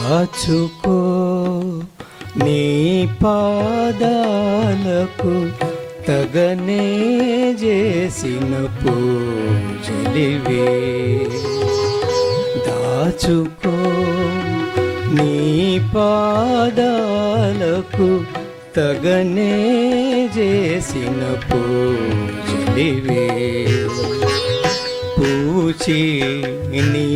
దాచుకో నీ పాదాలకు తగనే చేసిన పూజలివే. దాచుకో నీ పాదాలకు తగనే చేసిన పూజలివే. పూచి నీ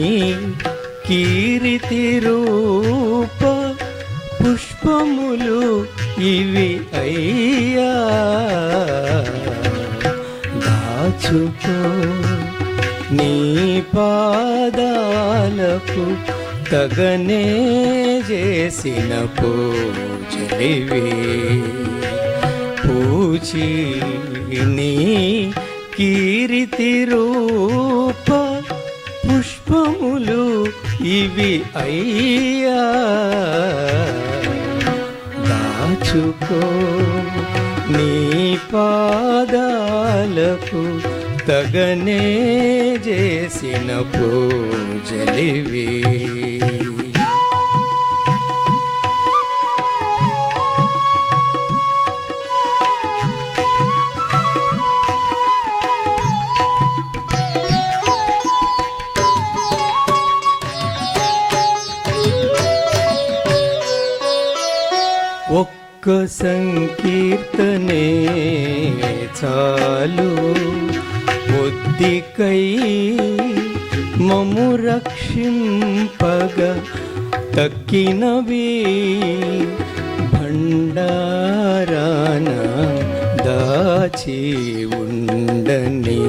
కీర్తి రూప పుష్పములు ఇవి అయ్యా. దాచుకో నీ పాదాలకు తగనే చేసిన పూజలివే. పూచి నీ కీర్తి రూప పుష్పములు ఇవి అయ్యా. దాచుకో నీ పాదాలకు తగనే చేసిన పూజలివే. ఒక్క సంకీర్తనే చాలు ఒద్దికై మము రక్షింపగ తక్కినవి భండారాన దాచి ఉండని.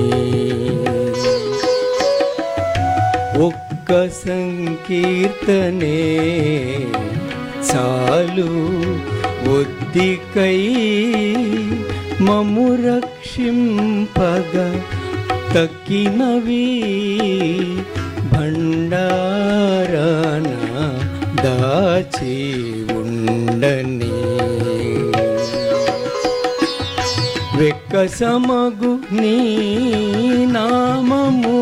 ఒక్క సంకీర్తనే చాలు ఒద్దికై మము రక్షింపగ తక్కినవి భండారాన దాచి ఉండని. వెక్కసమగు నీ నామము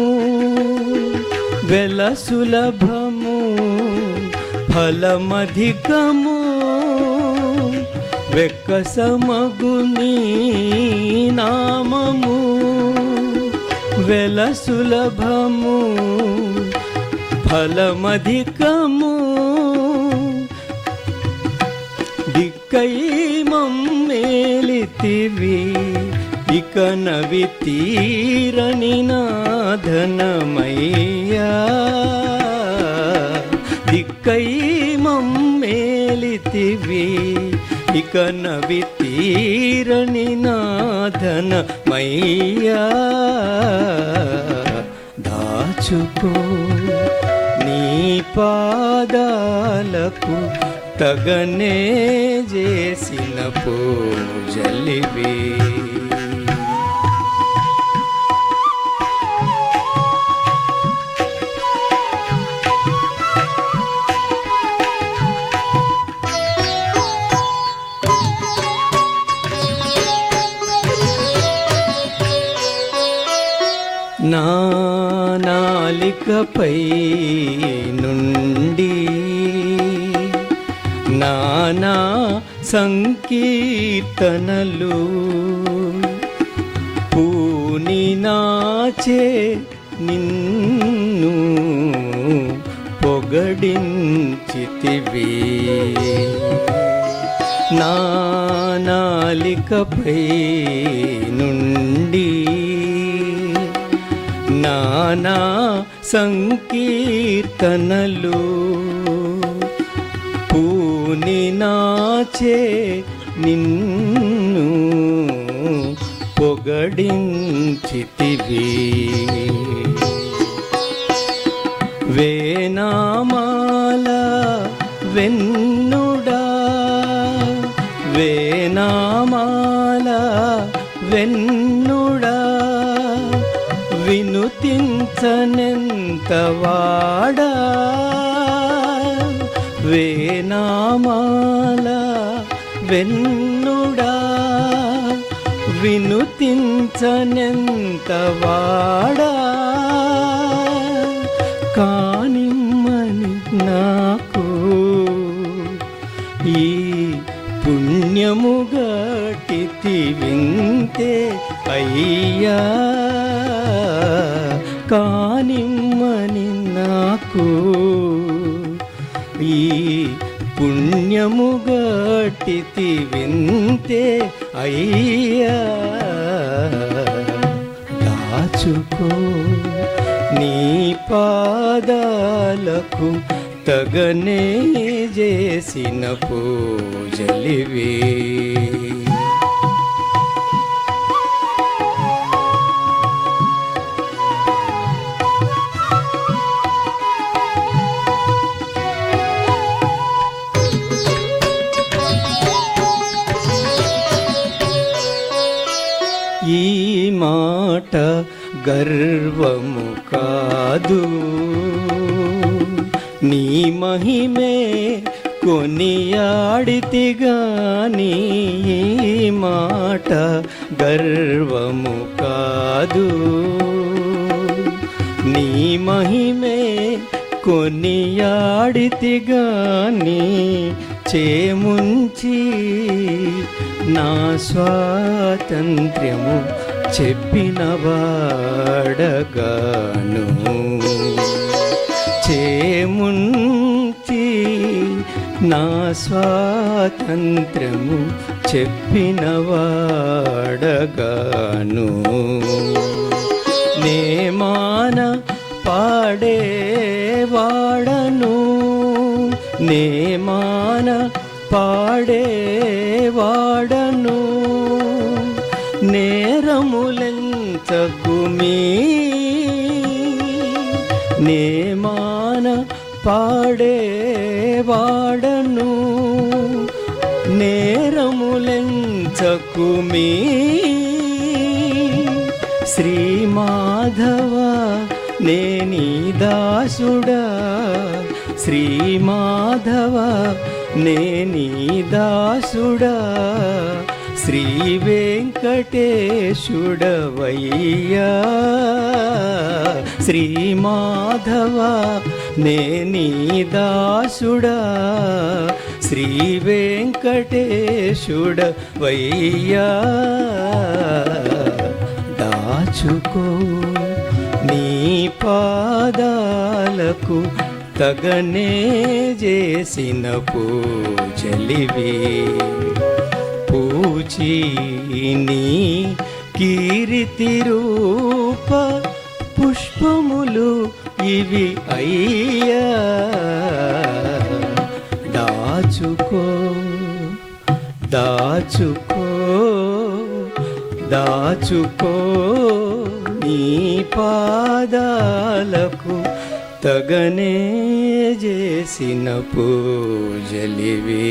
వెల సులభము ఫలమధికము. వెక్కసమగు నీ నామము వెల సులభము ఫలమధికము. దిక్కై మమ్మేలితివి ఇక నవి తీరని నాధనమయ్యా. దిక్కై మమ్మేలితివి ఇక నవి తీరని నాధనమయ్యా. దాచుకో నీ పాదాలకు తగనే చేసిన పూజలివే. నా నాలికపై నుండి నానా సంకీర్తనలు పూని నాచే నిన్ను పొగడించితివి. నా నాలికపై నుండి నానా సంకీర్తనలు పూని నాచే నిన్ను పొగడించితివి. వేనామాల వెన్నుడా వేనామాల వెన్నుడా వినుతించనెంత వాడా. వేనామాల వెన్నుడా వినుతించనెంత వాడా. కానిమ్మని నాకు ఈ పుణ్యము గట్టితి వింతే అయ్యా కానిమ్మని నాకు ఈ పుణ్యము గట్టితి వింతే అయ్యా దాచుకో నీ పాదాలకు తగనే చేసిన పూజలివే ఈ మాట గర్వము కాదు నీ మహిమే కొనియాడితిగాని ఈ మాట గర్వము కాదు నీ మహిమే కొనియాడితిగాని చేముంచి నా స్వాతంత్ర్యము చెప్పిన వాడగాను చేముంచి నా స్వాతంత్ర్యము చెప్పిన వాడగాను నేమాన పాడేవాడను నేమాన పాడేవాడను నేరములెంచకుమీ నేమాన పాడేవాడను నేరములెంచకుమీ శ్రీ మాధవ నేనీ దాసుడా శ్రీ మాధవ నేనీ దాసుడా శ్రీ వెంకటేశుడవయ్యా శ్రీ మాధవ నేనీ దాసుడా శ్రీ వెంకటేశుడవయ్యా దాచుకో నీ పాదాలకు తగనే చేసిన పూజలివే పూచి నీ కీర్తి రూప పుష్పములు ఇవి అయ్యా దాచుకో దాచుకో దాచుకో నీ పాదాలకు తగనే చేసిన పూజలివే